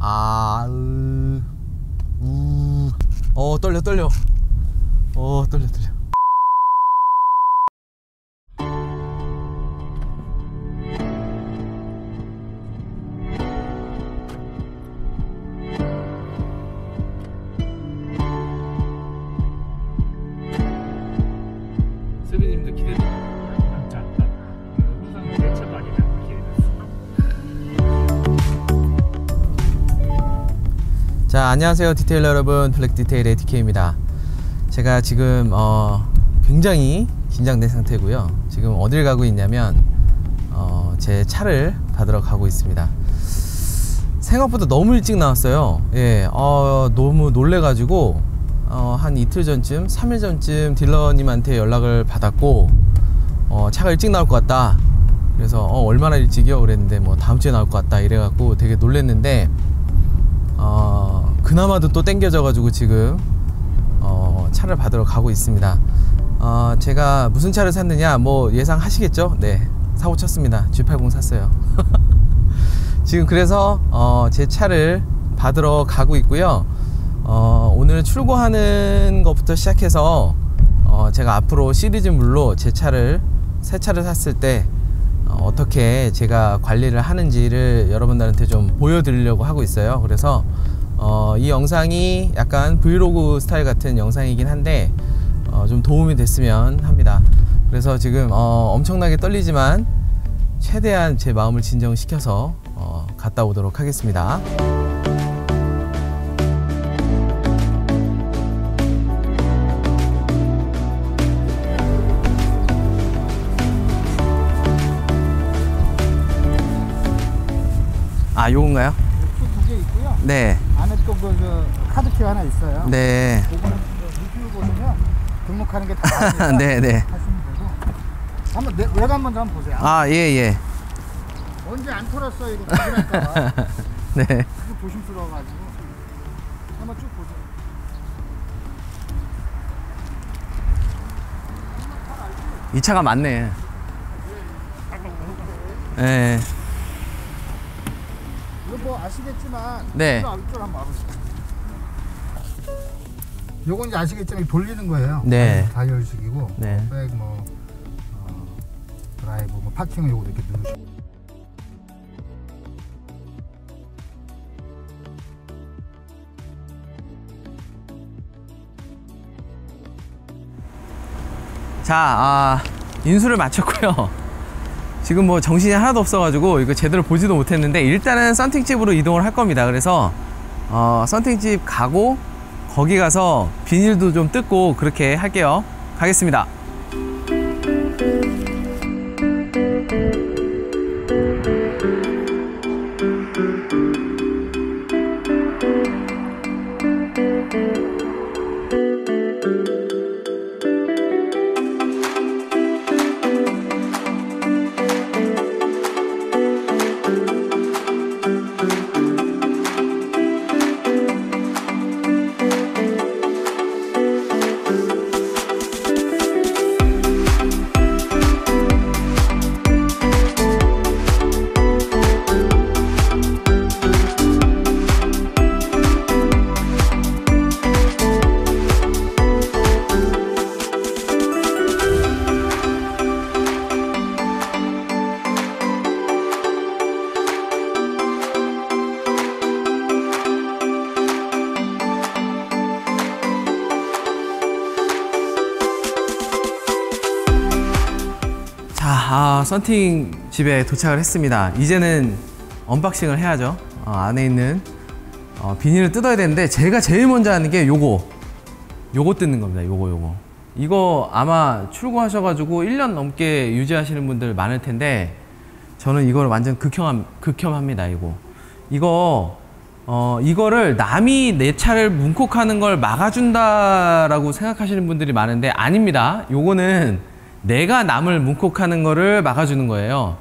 아, 떨려. 떨려. 세빈님도 기대돼. 항상 내 차가 아니면 기대됐어. 자, 안녕하세요 디테일러 여러분, 블랙 디테일의 DK입니다. 제가 지금 굉장히 긴장된 상태고요. 지금 어딜 가고 있냐면 제 차를 받으러 가고 있습니다. 생각보다 너무 일찍 나왔어요. 예, 너무 놀래가지고 한 이틀 전쯤, 3일 전쯤 딜러님한테 연락을 받았고 차가 일찍 나올 것 같다. 그래서 얼마나 일찍이요? 그랬는데 뭐 다음 주에 나올 것 같다 이래갖고 되게 놀랬는데 그나마도 또 땡겨져 가지고 지금 차를 받으러 가고 있습니다. 제가 무슨 차를 샀느냐 뭐 예상하시겠죠? 네, 사고 쳤습니다. G80 샀어요. 지금 그래서 제 차를 받으러 가고 있고요. 오늘 출고하는 것부터 시작해서 제가 앞으로 시리즈물로 제 차를, 새 차를 샀을 때 어떻게 제가 관리를 하는지를 여러분들한테 좀 보여드리려고 하고 있어요. 그래서 이 영상이 약간 브이로그 스타일 같은 영상이긴 한데 좀 도움이 됐으면 합니다. 그래서 지금 엄청나게 떨리지만 최대한 제 마음을 진정시켜서 갔다 오도록 하겠습니다. 아, 요건가요? 두 개 있고요. 네. 안에 또 그 카드키 하나 있어요. 네. 그거는 리뷰 보시면 등록하는 게 다 나옵니다. 네. 하시면 되고. 한번 외관 먼저 한번 보세요. 아, 예. 언제 안 털었어요? 이거 부실할까봐. 네. 이거 조심스러워가지고 한번 쭉 보세요. 이 차가 맞네. 네. 이거 뭐 아시겠지만 네. 이쪽 한번 봐보세요. 요건 이제 아시겠지만 돌리는 거예요. 네. 다이얼식이고 네. 백 드라이브 파킹을 요거 이렇게 누르시고. 자, 인수를 마쳤고요. 지금 뭐 정신이 하나도 없어가지고 이거 제대로 보지도 못했는데 일단은 썬팅집으로 이동을 할 겁니다. 그래서 썬팅집 가고 거기 가서 비닐도 좀 뜯고 그렇게 할게요. 가겠습니다. 썬팅 집에 도착을 했습니다. 이제는 언박싱을 해야죠. 안에 있는 비닐을 뜯어야 되는데 제가 제일 먼저 하는 게 요거 뜯는 겁니다. 요거 이거 아마 출고하셔가지고 1년 넘게 유지하시는 분들 많을 텐데 저는 이걸 완전 극혐합니다. 이거를 남이 내 차를 문콕하는 걸 막아준다라고 생각하시는 분들이 많은데 아닙니다. 요거는 내가 남을 문콕하는 거를 막아주는 거예요.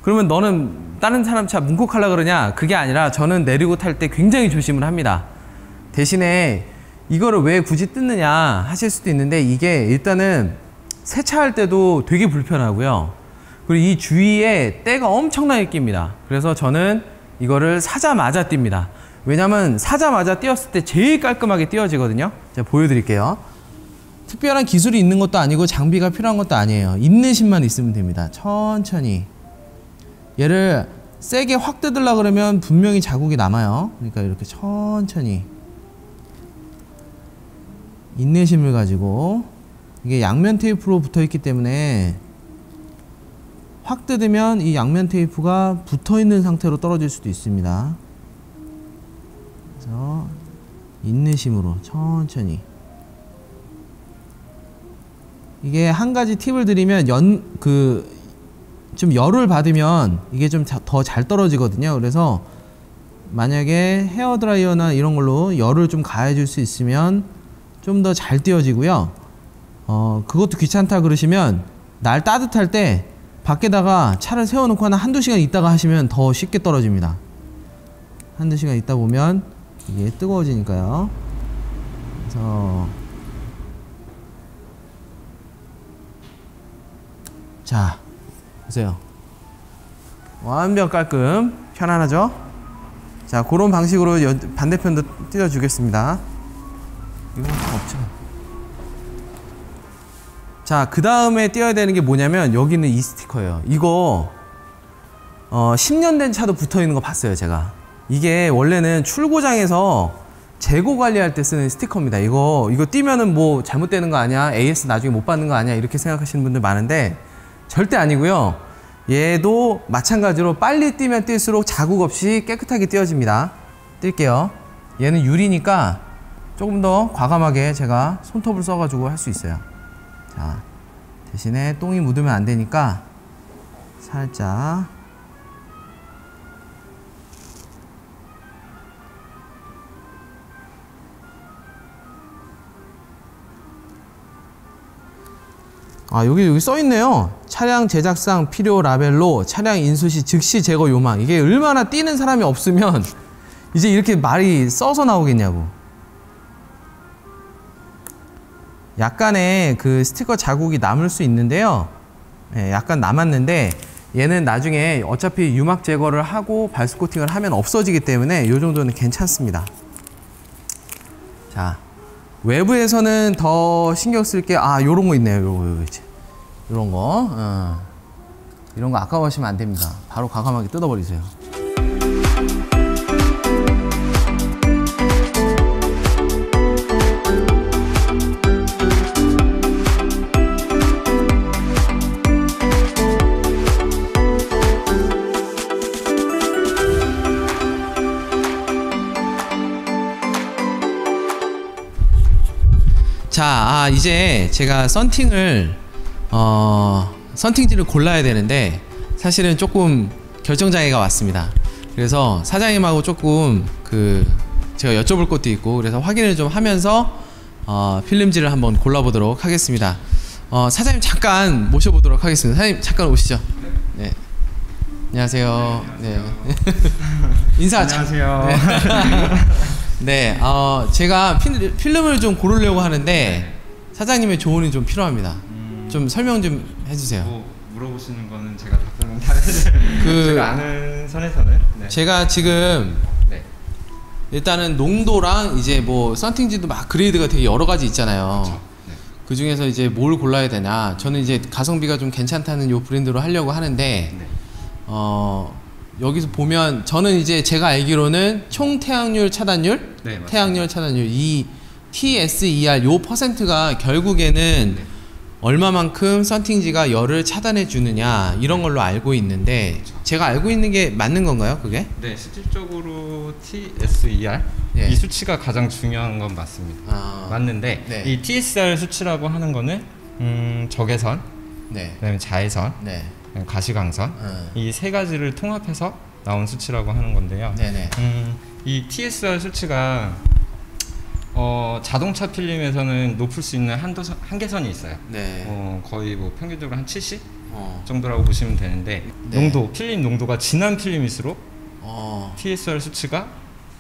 그러면 너는 다른 사람 차 문콕하려고 그러냐? 그게 아니라 저는 내리고 탈 때 굉장히 조심을 합니다. 대신에 이거를 왜 굳이 뜯느냐 하실 수도 있는데 이게 일단은 세차할 때도 되게 불편하고요. 그리고 이 주위에 때가 엄청나게 낍니다. 그래서 저는 이거를 사자마자 띱니다. 왜냐면 사자마자 띄었을 때 제일 깔끔하게 띄어지거든요. 제가 보여드릴게요. 특별한 기술이 있는 것도 아니고 장비가 필요한 것도 아니에요. 인내심만 있으면 됩니다. 천천히. 얘를 세게 확 뜯으려고 그러면 분명히 자국이 남아요. 그러니까 이렇게 천천히 인내심을 가지고, 이게 양면 테이프로 붙어 있기 때문에 확 뜯으면 이 양면 테이프가 붙어 있는 상태로 떨어질 수도 있습니다. 그래서 인내심으로 천천히. 이게 한 가지 팁을 드리면 좀 열을 받으면 이게 좀 더 잘 떨어지거든요. 그래서 만약에 헤어드라이어나 이런 걸로 열을 좀 가해줄 수 있으면 좀 더 잘 띄어지고요. 그것도 귀찮다 그러시면 날 따뜻할 때 밖에다가 차를 세워놓고 한두 시간 있다가 하시면 더 쉽게 떨어집니다. 한두 시간 있다 보면 이게 뜨거워지니까요. 그래서 자, 보세요. 완벽 깔끔, 편안하죠? 자, 그런 방식으로 반대편도 띄워주겠습니다. 이건 없죠. 자, 그 다음에 띄워야 되는 게 뭐냐면 여기는 이 스티커예요. 이거 10년 된 차도 붙어 있는 거 봤어요, 제가. 이게 원래는 출고장에서 재고 관리할 때 쓰는 스티커입니다. 이거 띄면은 뭐 잘못되는 거 아니야? AS 나중에 못 받는 거 아니야? 이렇게 생각하시는 분들 많은데 절대 아니고요. 얘도 마찬가지로 빨리 띄면 뛸수록 자국 없이 깨끗하게 띄어집니다. 뛸게요. 얘는 유리니까 조금 더 과감하게 제가 손톱을 써가지고 할 수 있어요. 자, 대신에 똥이 묻으면 안 되니까 살짝. 아, 여기 써 있네요. 차량 제작상 필요 라벨로 차량 인수 시 즉시 제거 요망. 이게 얼마나 띄는 사람이 없으면 이제 이렇게 말이 써서 나오겠냐고. 약간의 그 스티커 자국이 남을 수 있는데요. 네, 약간 남았는데 얘는 나중에 어차피 유막 제거를 하고 발수 코팅을 하면 없어지기 때문에 이 정도는 괜찮습니다. 자, 외부에서는 더 신경 쓸 게 요런 거 있네요. 요런 거. 이런 거 아까워하시면 안 됩니다. 바로 과감하게 뜯어버리세요. 자, 이제 제가 썬팅지를 골라야 되는데 사실은 조금 결정장애가 왔습니다. 그래서 사장님하고 조금 제가 여쭤볼 것도 있고 그래서 확인을 좀 하면서 필름지를 한번 골라보도록 하겠습니다. 사장님 잠깐 모셔보도록 하겠습니다. 사장님 잠깐 오시죠. 네. 안녕하세요. 네. 인사. 안녕하세요. 네, 제가 필름을 좀 고르려고 하는데 사장님의 조언이 좀 필요합니다. 좀 설명 좀 해주세요. 뭐 물어보시는 거는 제가 답변은 다 해드려요. 제가 아는 선에서는 제가 지금 일단은 농도랑 이제 뭐 썬팅지도 막 그레이드가 되게 여러 가지 있잖아요. 그렇죠. 그 중에서 이제 뭘 골라야 되나? 저는 이제 가성비가 좀 괜찮다는 요 브랜드로 하려고 하는데 여기서 보면 저는 이제 제가 알기로는 총 태양열 차단율, 태양열 차단율 이 TSER 요 퍼센트가 결국에는 얼마만큼 썬팅지가 열을 차단해 주느냐 이런 걸로 알고 있는데 제가 알고 있는 게 맞는 건가요, 그게? 네, 실질적으로 TSER 이 수치가 가장 중요한 건 맞습니다. 맞는데 이 TSER 수치라고 하는 거는 적외선, 그다음에 자외선, 가시광선 이 세 가지를 통합해서 나온 수치라고 하는 건데요. 이 TSR 수치가 자동차 필름에서는 높을 수 있는 한계선이 있어요. 거의 뭐 평균적으로 한 70 정도라고 보시면 되는데 필름 농도가 진한 필름일수록 TSR 수치가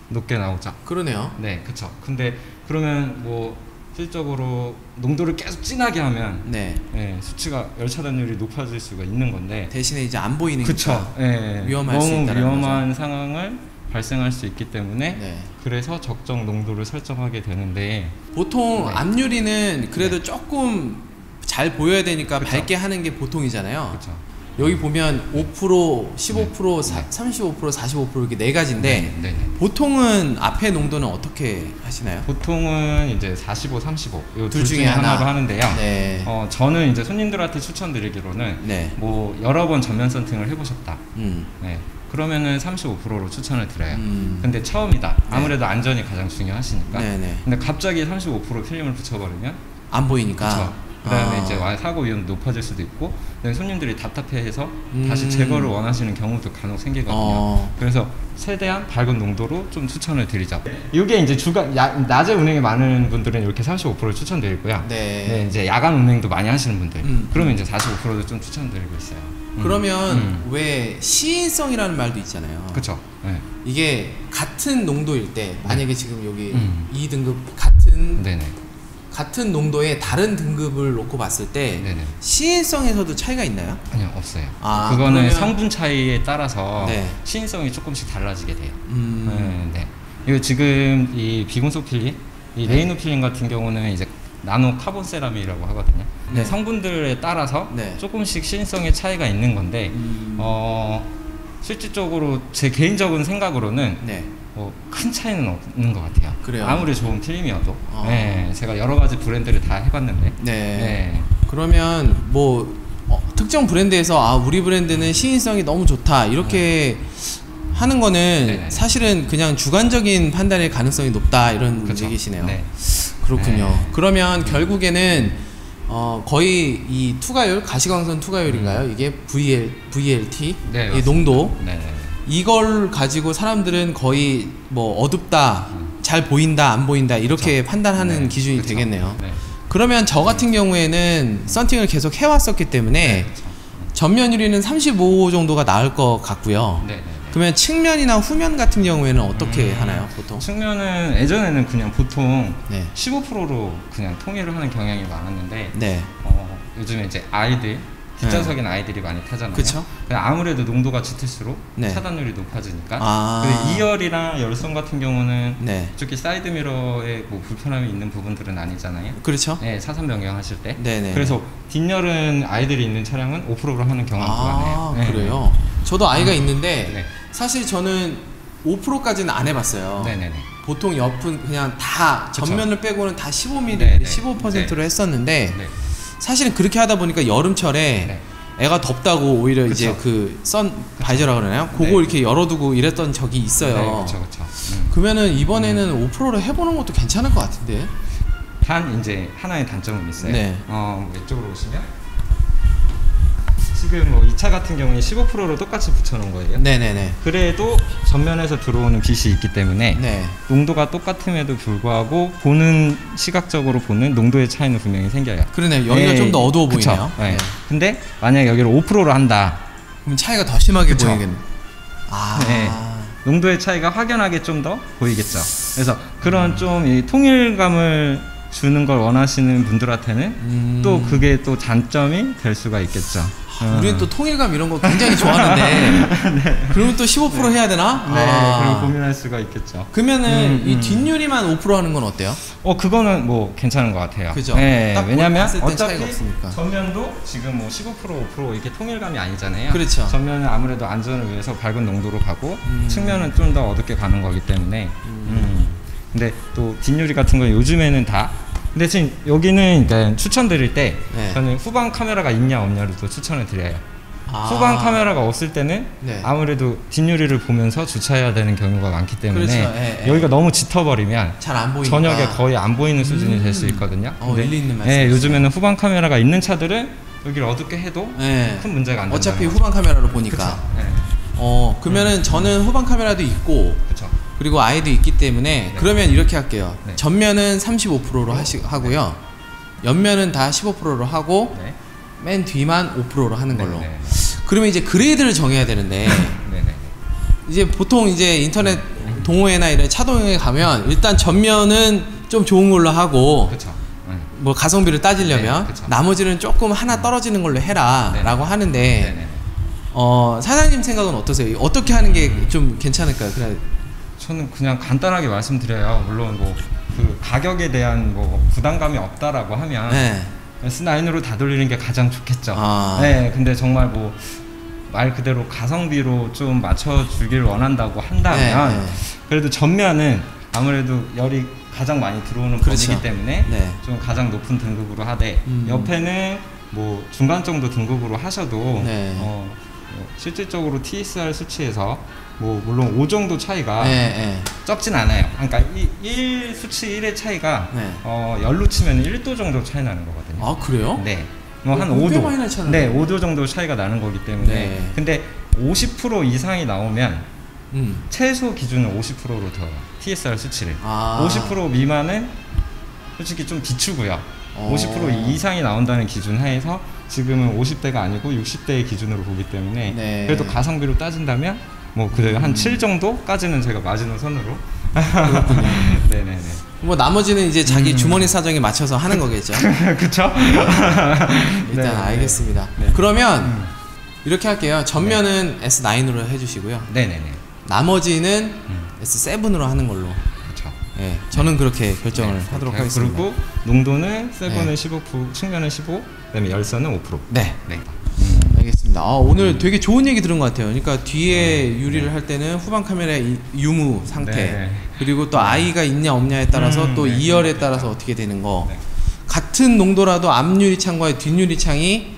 높게 나오죠. 그러네요. 네, 그렇죠. 근데 그러면 뭐 실적으로 농도를 계속 진하게 하면 수치가 열 차단율이 높아질 수가 있는 건데 대신에 이제 안 보이는 그쵸. 위험할 수 있다는 너무 위험한 거죠. 상황을 발생할 수 있기 때문에 네. 그래서 적정 농도를 설정하게 되는데 보통 네. 앞유리는 그래도 네. 조금 잘 보여야 되니까 그쵸. 밝게 하는 게 보통이잖아요. 그렇죠. 여기 보면 5%, 15%, 네. 35%, 45% 이렇게 네 가지인데 네. 보통은 앞에 농도는 어떻게 하시나요? 보통은 이제 45, 35 이 둘 중에 하나로 하나. 하는데요. 네. 저는 이제 손님들한테 추천드리기로는 네. 뭐 여러 번 전면 썬팅을 해보셨다. 음. 네. 그러면은 35%로 추천을 드려요. 음. 근데 처음이다. 아무래도 안전이 가장 중요하시니까. 네네. 근데 갑자기 35% 필름을 붙여버리면 안 보이니까. 그쵸. 그다음에 이제 사고 위험 높아질 수도 있고, 그다음에 손님들이 답답해해서 음. 다시 제거를 원하시는 경우도 간혹 생기거든요. 그래서 최대한 밝은 농도로 좀 추천을 드리죠. 이게 이제 낮에 운행이 많은 분들은 이렇게 35%를 추천드리고요. 네. 이제 야간 운행도 많이 하시는 분들, 그러면 이제 45%도 좀 추천드리고 있어요. 그러면 왜 시인성이라는 말도 있잖아요. 그렇죠. 네. 이게 같은 농도일 때 만약에 지금 여기 2등급 네네. 같은 농도의 다른 등급을 놓고 봤을 때 네네. 시인성에서도 차이가 있나요? 아니요, 없어요. 아, 그거는 그러면- 성분 차이에 따라서 네. 시인성이 조금씩 달라지게 돼요. 네. 이거 지금 이 비금속 필름, 이 네. 레이노 필름 같은 경우는 이제 나노 카본 세라믹이라고 하거든요. 네. 성분들에 따라서 네. 조금씩 시인성의 차이가 있는 건데, 실질적으로 제 개인적인 생각으로는 네. 큰 차이는 없는 것 같아요. 그래요? 아무리 좋은 필름이어도. 네, 제가 여러 가지 브랜드를 다 해봤는데. 네. 그러면 뭐 특정 브랜드에서 우리 브랜드는 시인성이 너무 좋다 이렇게 하는 거는 네네. 사실은 그냥 주관적인 판단의 가능성이 높다 이런 그쵸. 얘기시네요. 네. 그렇군요. 네. 그러면 결국에는 거의 이 투과율, 가시광선 투과율인가요? 이게 VLT 네, 이 맞습니다. 농도 네. 이걸 가지고 사람들은 거의 뭐 어둡다, 잘 보인다, 안 보인다 이렇게 판단하는 네, 기준이 그쵸. 되겠네요. 네. 그러면 저 같은 경우에는 썬팅을 계속 해왔었기 때문에 그쵸. 전면 유리는 35 정도가 나을 것 같고요. 네. 그러면 측면이나 후면 같은 경우에는 어떻게 하나요, 보통? 측면은 예전에는 그냥 보통 네. 15%로 그냥 통일을 하는 경향이 많았는데, 네. 요즘에 이제 아이들, 뒷좌석인 아이들이 많이 타잖아요. 그쵸? 그냥 아무래도 농도가 짙을수록 네. 차단율이 높아지니까. 아. 근데 2열이랑 열선 같은 경우는 네. 특히 사이드 미러에 뭐 불편함이 있는 부분들은 아니잖아요. 그렇죠? 네, 차선 변경하실 때. 네네. 그래서 뒷열은 아이들이 있는 차량은 5%로 하는 경우가 많아요. 네. 그래요? 저도 아이가 있는데 네. 사실 저는 5%까지는 안 해봤어요. 네네네. 보통 옆은 그냥 다 그쵸. 전면을 빼고는 다 15mm, 네네. 15%로 했었는데 네. 사실은 그렇게 하다 보니까 여름철에 네. 애가 덥다고 오히려 그쵸. 이제 그 선 바이저라 그러나요? 그거 네. 이렇게 열어두고 이랬던 적이 있어요. 네, 그렇죠. 그러면은 이번에는 5%로 해보는 것도 괜찮을 것 같은데. 단 이제 하나의 단점은 있어요. 네. 이쪽으로 오시면 지금 뭐 이 차 같은 경우에 15%로 똑같이 붙여놓은 거예요. 네네네. 그래도 전면에서 들어오는 빛이 있기 때문에 네. 농도가 똑같음에도 불구하고 보는 시각적으로 보는 농도의 차이는 분명히 생겨요. 그러네요. 여기가 좀 더 어두워 그쵸? 보이네요. 네. 네. 근데 만약 여기를 5%로 한다. 그럼 차이가 더 심하게 그쵸. 보이겠네. 아. 네. 농도의 차이가 확연하게 좀 더 보이겠죠. 그래서 그런 좀 이 통일감을 주는 걸 원하시는 분들한테는 또 그게 또 장점이 될 수가 있겠죠. 우리는 또 통일감 이런 거 굉장히 좋아하는데 네. 그러면 또 15% 해야 되나? 네, 그리고 고민할 수가 있겠죠. 그러면은 이 뒷유리만 5% 하는 건 어때요? 그거는 뭐 괜찮은 것 같아요. 그죠? 네, 딱 왜냐면 봤을 땐 어차피 차이가 없으니까. 전면도 지금 뭐 15% 5% 이렇게 통일감이 아니잖아요. 그렇죠. 전면은 아무래도 안전을 위해서 밝은 농도로 가고 측면은 좀 더 어둡게 가는 거기 때문에. 근데 또 뒷유리 같은 건 요즘에는 다. 근데 지금 여기는 그러니까 추천드릴 때 네. 저는 후방 카메라가 있냐 없냐를 또 추천을 드려요. 후방 카메라가 없을 때는 네. 아무래도 뒷유리를 보면서 주차해야 되는 경우가 많기 때문에 그렇죠. 예, 예. 여기가 너무 짙어버리면 잘 안 보이니까. 저녁에 거의 안 보이는 수준이 될 수 있거든요. 근데 일리 있는 말씀이시네요. 예, 요즘에는 후방 카메라가 있는 차들은 여기를 어둡게 해도 네. 큰 문제가 안 된다. 어차피 후방 카메라로 보니까. 그쵸. 네. 그러면은 저는 후방 카메라도 있고 그쵸. 그리고 아이도 있기 때문에 그러면 이렇게 할게요. 네. 전면은 35%로 하고요. 옆면은 다 15%로 하고 네. 맨 뒤만 5%로 하는 걸로. 네. 그러면 이제 그레이드를 정해야 되는데 네네. 이제 보통 이제 인터넷 동호회나 이런 차동호회에 가면 일단 전면은 좀 좋은 걸로 하고 그쵸. 뭐 가성비를 따지려면 네, 그쵸. 나머지는 조금 하나 떨어지는 걸로 해라 네. 라고 하는데 네네. 사장님 생각은 어떠세요? 어떻게 하는 게 좀 괜찮을까요? 그냥 저는 그냥 간단하게 말씀드려요. 물론 뭐 그 가격에 대한 뭐 부담감이 없다라고 하면 네. S9으로 다 돌리는 게 가장 좋겠죠. 네, 근데 정말 뭐 말 그대로 가성비로 좀 맞춰주길 원한다고 한다면 그래도 전면은 아무래도 열이 가장 많이 들어오는 범위이기 때문에 좀 가장 높은 등급으로 하되 옆에는 뭐 중간 정도 등급으로 하셔도 실질적으로 TSR 수치에서 뭐 물론 5 정도 차이가 적진 않아요. 그러니까 1 수치 1의 차이가 열로 치면 1도 정도 차이 나는 거거든요. 아 그래요? 네. 뭐 한 5도. 많이 나잖아요. 네, 5도 정도 차이가 나는 거기 때문에. 근데 50% 이상이 나오면 최소 기준은 50%로 더 TSR 수치를. 50% 미만은 솔직히 좀 비추고요. 50% 이상이 나온다는 기준 하에서 지금은 50대가 아니고 60대의 기준으로 보기 때문에 그래도 가성비로 따진다면 뭐 그래도 한 7 정도까지는 제가 마지노선으로. 네네네. 뭐 나머지는 이제 자기 주머니 사정에 맞춰서 하는 거겠죠. 그쵸? 일단 알겠습니다. 그러면 이렇게 할게요. 전면은 S9으로 해주시고요. 네네네. 나머지는 S7으로 하는 걸로. 그렇죠. 네, 저는 그렇게 결정을 하도록 하겠습니다. 그리고 농도는 7은 15%, 측면은 15, 그다음에 열선은 5%. 네. 알겠습니다. 오늘 되게 좋은 얘기 들은 것 같아요. 그러니까 뒤에 유리를 할 때는 후방 카메라의 유무 상태, 그리고 또 아이가 있냐 없냐에 따라서 또 2열에 따라서 어떻게 되는 거. 같은 농도라도 앞 유리창과 뒷 유리창이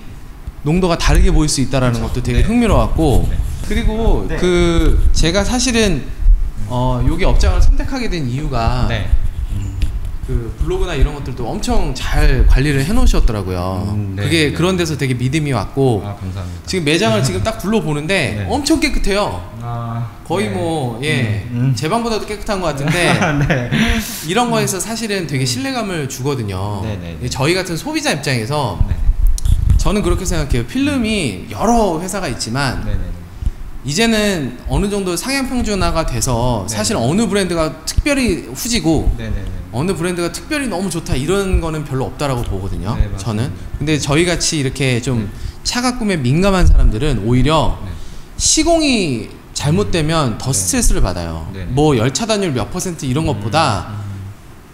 농도가 다르게 보일 수 있다라는 것도 되게 흥미로웠고, 그리고 그 제가 사실은 여기 업장을 선택하게 된 이유가 그 블로그나 이런 것들도 엄청 잘 관리를 해 놓으셨더라고요. 그게 그런 데서 되게 믿음이 왔고, 감사합니다. 지금 매장을 지금 딱 둘러보는데 엄청 깨끗해요. 거의 뭐 제 방보다도 깨끗한 것 같은데 이런 거에서 사실은 되게 신뢰감을 주거든요. 저희 같은 소비자 입장에서 저는 그렇게 생각해요. 필름이 여러 회사가 있지만 이제는 어느 정도 상향 평준화가 돼서 사실 어느 브랜드가 특별히 후지고 어느 브랜드가 특별히 너무 좋다 이런 거는 별로 없다라고 보거든요. 저는. 근데 저희 같이 이렇게 좀 차가꿈에 민감한 사람들은 오히려 시공이 잘못되면 더 스트레스를 받아요. 뭐 열 차단율 몇 % 이런 것보다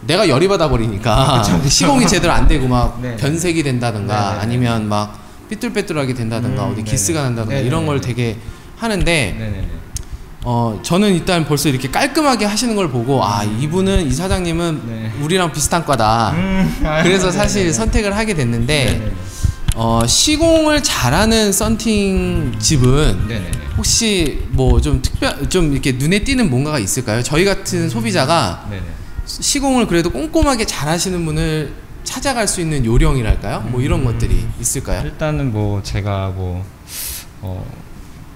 내가 열이 받아 버리니까 시공이 제대로 안 되고 막 변색이 된다든가 아니면 막 삐뚤빼뚤하게 된다든가 어디 기스가 난다든가 이런 걸 되게 하는데 저는 일단 벌써 이렇게 깔끔하게 하시는 걸 보고 이분은 이 사장님은 우리랑 비슷한 과다. 그래서 사실 선택을 하게 됐는데 시공을 잘하는 썬팅 집은 혹시 뭐 좀 좀 이렇게 눈에 띄는 뭔가가 있을까요? 저희 같은 소비자가 시공을 그래도 꼼꼼하게 잘 하시는 분을 찾아갈 수 있는 요령이랄까요? 뭐 이런 것들이 있을까요? 일단은 뭐 제가 뭐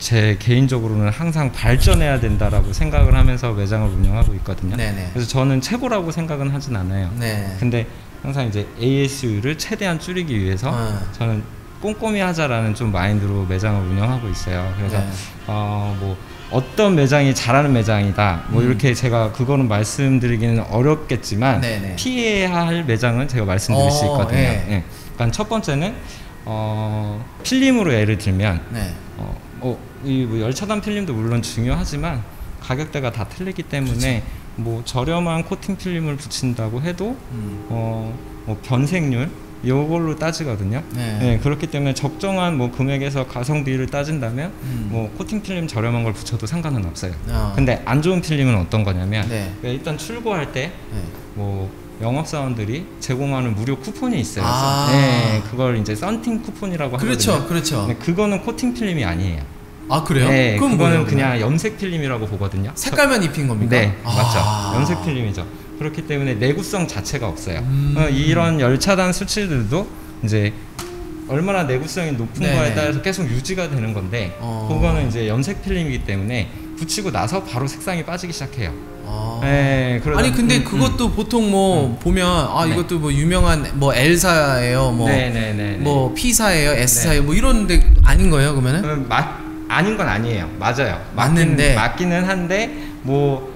제 개인적으로는 항상 발전해야 된다라고 생각을 하면서 매장을 운영하고 있거든요. 그래서 저는 최고라고 생각은 하진 않아요. 근데 항상 이제 ASU를 최대한 줄이기 위해서 저는 꼼꼼히 하자라는 좀 마인드로 매장을 운영하고 있어요. 그래서 뭐 어떤 매장이 잘하는 매장이다 뭐 이렇게 제가 그거는 말씀드리기는 어렵겠지만 피해야 할 매장은 제가 말씀드릴 수 있거든요. 그러니까 첫 번째는 필름으로 예를 들면 이 뭐 열차단 필름도 물론 중요하지만 가격대가 다 틀리기 때문에 뭐 저렴한 코팅 필름을 붙인다고 해도 뭐 변색률 이걸로 따지거든요. 그렇기 때문에 적정한 뭐 금액에서 가성비를 따진다면 뭐 코팅 필름 저렴한 걸 붙여도 상관은 없어요. 근데 안 좋은 필름은 어떤 거냐면 일단 출고할 때 뭐 영업사원들이 제공하는 무료 쿠폰이 있어요. 그걸 이제 썬팅 쿠폰이라고 하거든요. 그렇죠. 그거는 코팅 필름이 아니에요. 그래요? 그럼 그거는 그냥 염색 필름이라고 보거든요. 색깔만 입힌 겁니까? 맞죠. 염색 필름이죠. 그렇기 때문에 내구성 자체가 없어요. 이런 열차단 수치들도 이제 얼마나 내구성이 높은 거에 따라서 계속 유지가 되는 건데 그거는 이제 염색 필름이기 때문에 붙이고 나서 바로 색상이 빠지기 시작해요. 아니 근데 그것도 보통 뭐 보면 이것도 뭐 유명한 뭐 L사예요, 뭐 P사예요, S사예요, 뭐 이런데 아닌 거예요, 그러면은? 아닌 건 아니에요. 맞아요. 맞는데 맞기는 한데 뭐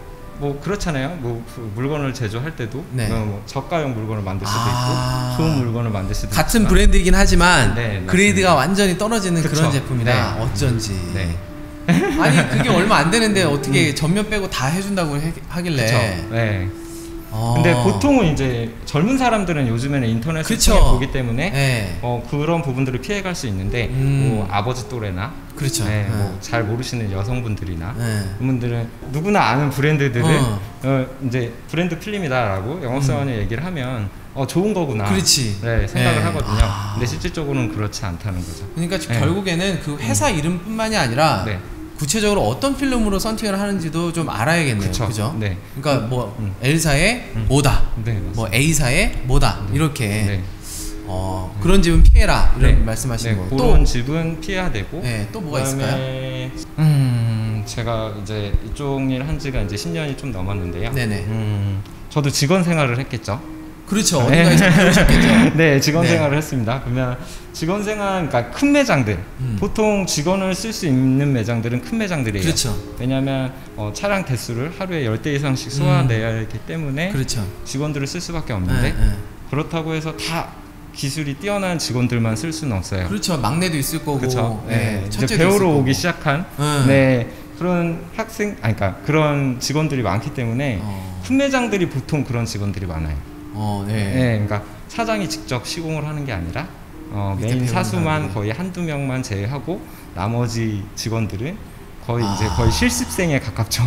그렇잖아요. 뭐 물건을 제조할 때도 뭐 저가형 물건을 만들 수도 있고 좋은 물건을 만들 수도 있고 같은 브랜드이긴 하지만 그레이드가 완전히 떨어지는 그런 제품이다. 어쩐지. 아니 그게 얼마 안 되는데 어떻게 전면 빼고 다 해준다고 하길래. 그쵸. 네. 근데 보통은 이제 젊은 사람들은 요즘에는 인터넷을 통해 보기 때문에 네. 그런 부분들을 피해갈 수 있는데 뭐 아버지 또래나 그렇죠. 네, 뭐 잘 모르시는 여성분들이나 그분들은 누구나 아는 브랜드들을 이제 브랜드 필름이다라고 영업사원이 얘기를 하면 좋은 거구나. 그렇지. 네, 생각을 하거든요. 근데 실질적으로는 그렇지 않다는 거죠. 그러니까 결국에는 그 회사 이름뿐만이 아니라 네. 구체적으로 어떤 필름으로 선팅을 하는지도 좀 알아야겠네요. 그죠? 네. 그러니까 뭐 L사의 뭐다, 네, 뭐 A사의 뭐다 이렇게. 네. 그런 집은 피해라 이런 말씀하시는 거고. 그런 집은 피해야 되고. 네, 또 뭐가 있을까요? 제가 이제 이쪽 일 한 지가 이제 10년이 좀 넘었는데요. 네네. 저도 직원 생활을 했겠죠. 그렇죠. 어딘가에서 배우셨겠죠. 네, 직원 생활을 했습니다. 그러면 직원 생활, 그러니까 큰 매장들, 보통 직원을 쓸 수 있는 매장들은 큰 매장들이에요. 그렇죠. 왜냐하면 차량 대수를 하루에 10대 이상씩 소화내야 하기 때문에 그렇죠. 직원들을 쓸 수밖에 없는데 그렇다고 해서 다 기술이 뛰어난 직원들만 쓸 수는 없어요. 그렇죠. 막내도 있을 거고. 그렇죠. 네. 이제 배우러 오기 시작한 네, 그런 그러니까 그런 직원들이 많기 때문에 큰 매장들이 보통 그런 직원들이 많아요. 네, 그러니까 사장이 직접 시공을 하는 게 아니라 메인 사수만 거의 한두 명만 제외하고 나머지 직원들은 거의 이제 거의 실습생에 가깝죠.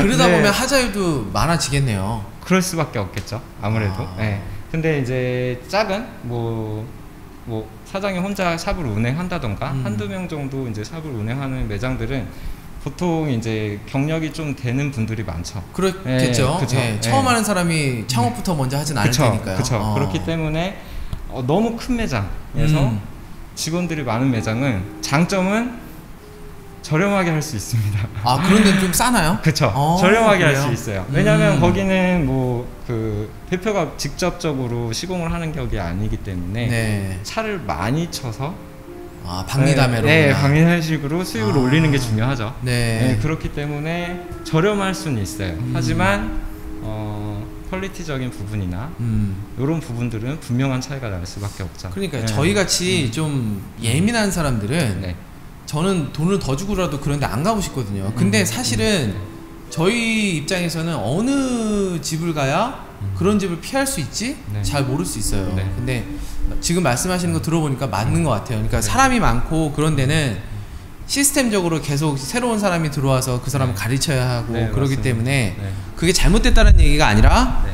그러다 보면 하자율도 많아지겠네요. 그럴 수밖에 없겠죠. 아무래도. 네. 근데 이제 작은 뭐 사장이 혼자 샵을 운행한다던가 한두 명 정도 이제 샵을 운행하는 매장들은 보통 이제 경력이 좀 되는 분들이 많죠. 그렇겠죠. 네, 처음 하는 사람이 창업부터 먼저 하진 않을 테니까요. 그렇죠. 그렇기 때문에 너무 큰 매장에서 직원들이 많은 매장은 장점은 저렴하게 할 수 있습니다. 그런데 좀 싸나요? 그렇죠. 저렴하게 할 수 있어요. 왜냐하면 거기는 뭐 그 대표가 직접적으로 시공을 하는 격이 아니기 때문에 차를 많이 쳐서 박리담회로. 네, 박리담식으로 수익을 올리는 게 중요하죠. 네. 그렇기 때문에 저렴할 수는 있어요. 하지만 퀄리티적인 부분이나 이런 부분들은 분명한 차이가 날 수밖에 없죠. 그러니까 저희 같이 좀 예민한 사람들은 저는 돈을 더 주고라도 그런데 안 가고 싶거든요. 근데 사실은 저희 입장에서는 어느 집을 가야 그런 집을 피할 수 있지? 잘 모를 수 있어요. 근데 지금 말씀하시는 거 들어보니까 맞는 것 같아요. 그러니까 사람이 많고 그런 데는 시스템적으로 계속 새로운 사람이 들어와서 그 사람을 가르쳐야 하고 그러기 맞습니다. 때문에 그게 잘못됐다는 얘기가 아니라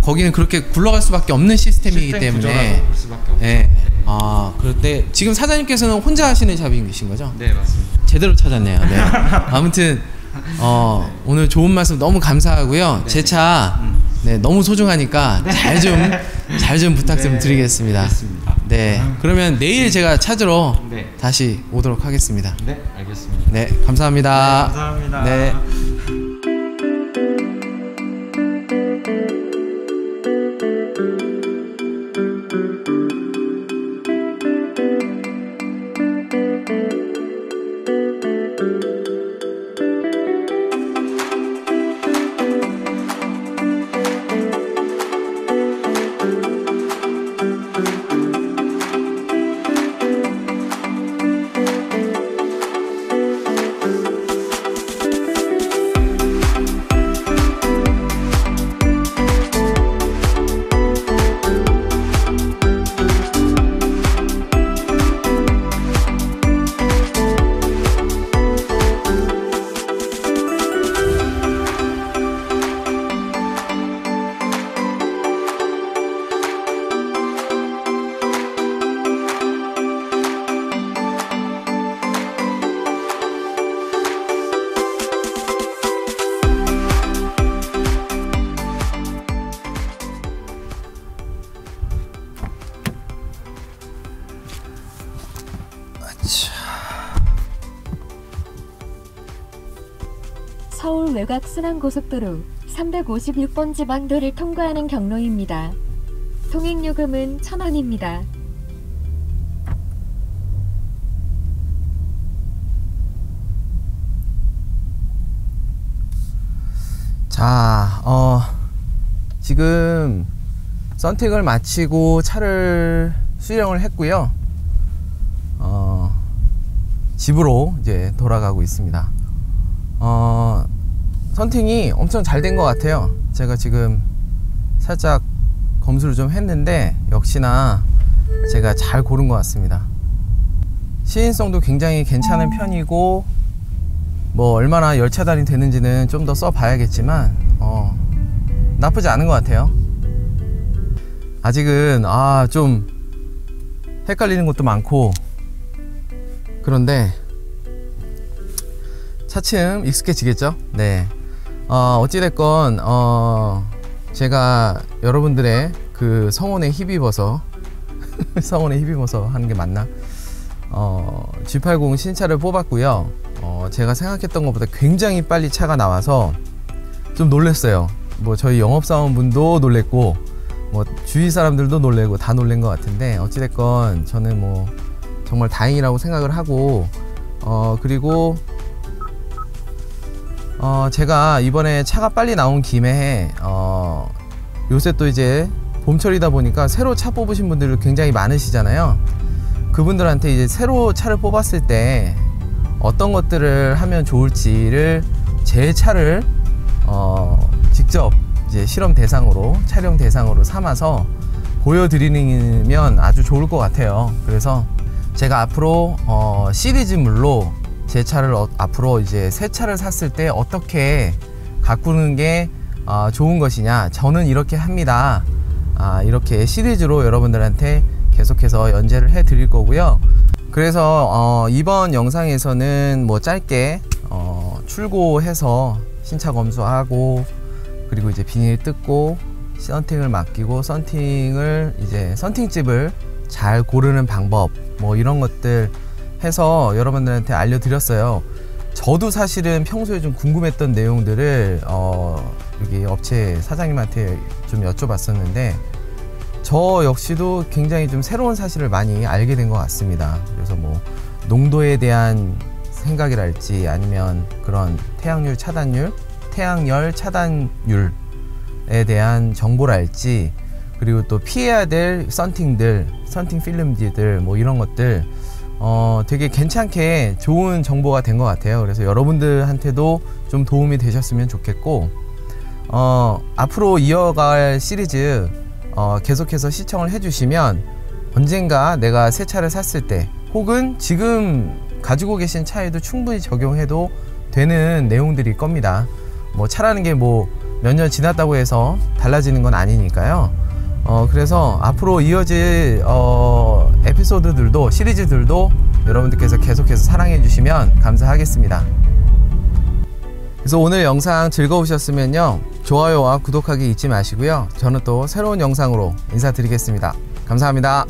거기는 그렇게 굴러갈 수밖에 없는 시스템이기 때문에. 그런데 지금 사장님께서는 혼자 하시는 샵이신 거죠? 네, 맞습니다. 제대로 찾았네요. 네. 아무튼 오늘 좋은 말씀 너무 감사하고요. 제 차 너무 소중하니까 잘 좀 부탁 좀 드리겠습니다. 알겠습니다. 네, 그러면 내일 제가 찾으러 다시 오도록 하겠습니다. 네, 알겠습니다. 네, 감사합니다. 네, 감사합니다. 네. 서울 외곽 순환고속도로 356번 지방도를 통과하는 경로입니다. 통행요금은 1,000원입니다. 자, 지금 선택을 마치고 차를 수령을 했고요. 집으로 이제 돌아가고 있습니다. 선팅이 엄청 잘 된 것 같아요. 제가 지금 살짝 검수를 좀 했는데 역시나 제가 잘 고른 것 같습니다. 시인성도 굉장히 괜찮은 편이고 뭐 얼마나 열차단이 되는지는 좀 더 써봐야겠지만 나쁘지 않은 것 같아요. 아직은 좀 헷갈리는 것도 많고 그런데 차츰 익숙해지겠죠. 네. 어찌됐건 제가 여러분들의 그 성원에 힘입어서 성원에 힘입어서 하는 게 맞나? G80 신차를 뽑았고요. 제가 생각했던 것보다 굉장히 빨리 차가 나와서 좀 놀랐어요. 뭐 저희 영업사원분도 놀랬고 뭐 주위 사람들도 놀래고 다 놀란 것 같은데 어찌됐건 저는 뭐 정말 다행이라고 생각을 하고 그리고 제가 이번에 차가 빨리 나온 김에 요새 또 이제 봄철이다 보니까 새로 차 뽑으신 분들 굉장히 많으시잖아요. 그분들한테 이제 새로 차를 뽑았을 때 어떤 것들을 하면 좋을지를 제 차를 직접 이제 실험 대상으로 촬영 대상으로 삼아서 보여드리면 아주 좋을 것 같아요. 그래서 제가 앞으로 시리즈물로 제 차를 앞으로 이제 새 차를 샀을 때 어떻게 가꾸는 게 좋은 것이냐, 저는 이렇게 합니다. 이렇게 시리즈로 여러분들한테 계속해서 연재를 해 드릴 거고요. 그래서 이번 영상에서는 뭐 짧게 출고해서 신차 검수하고 그리고 이제 비닐 뜯고 썬팅을 맡기고 이제 썬팅집을 잘 고르는 방법 뭐 이런 것들 해서 여러분들한테 알려드렸어요. 저도 사실은 평소에 좀 궁금했던 내용들을 여기 업체 사장님한테 좀 여쭤봤었는데 저 역시도 굉장히 좀 새로운 사실을 많이 알게 된 것 같습니다. 그래서 뭐 농도에 대한 생각이랄지 아니면 그런 태양열 차단율에 대한 정보랄지 그리고 또 피해야 될 썬팅 필름지들 뭐 이런 것들 되게 괜찮게 좋은 정보가 된 것 같아요. 그래서 여러분들한테도 좀 도움이 되셨으면 좋겠고 앞으로 이어갈 시리즈 계속해서 시청을 해주시면 언젠가 내가 새 차를 샀을 때 혹은 지금 가지고 계신 차에도 충분히 적용해도 되는 내용들일 겁니다. 뭐 차라는 게 뭐 몇 년 지났다고 해서 달라지는 건 아니니까요. 그래서 앞으로 이어질 에피소드들도 시리즈들도 여러분들께서 계속해서 사랑해 주시면 감사하겠습니다. 그래서 오늘 영상 즐거우셨으면요, 좋아요와 구독하기 잊지 마시고요. 저는 또 새로운 영상으로 인사드리겠습니다. 감사합니다.